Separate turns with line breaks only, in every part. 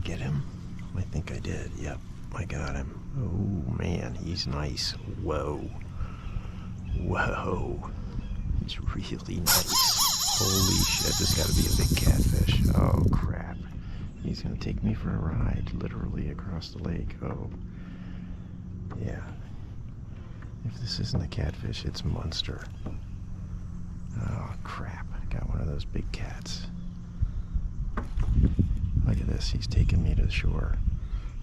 get him? I think I did. Yep, I got him. Oh man, he's nice. Whoa. Whoa. He's really nice. Holy shit, this gotta be a big catfish. Oh crap. He's gonna take me for a ride, literally across the lake. Oh. Yeah. If this isn't a catfish, it's Munster. Oh crap, I got one of those big cats. Look at this, he's taking me to the shore.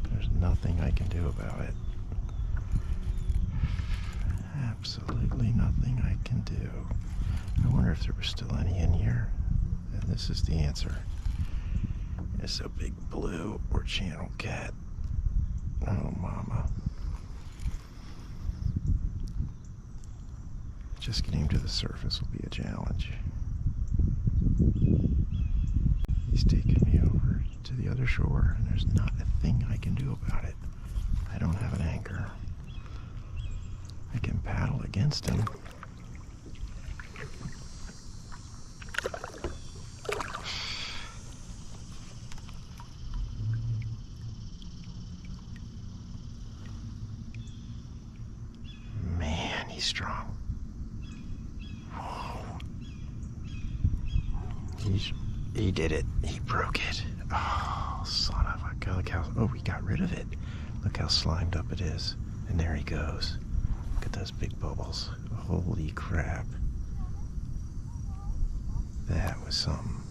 There's nothing I can do about it. Absolutely nothing I can do. I wonder if there was still any in here. And this is the answer. It's a big blue or channel cat. Oh mama. Just getting to the surface will be a challenge. He's taking me over to the other shore, and there's not a thing I can do about it. I don't have an anchor. I can paddle against him. Man, he's strong. Whoa. He did it. He broke it. Oh, son of a gun. Look how, oh, we got rid of it. Look how slimed up it is. And there he goes. Look at those big bubbles. Holy crap. That was something.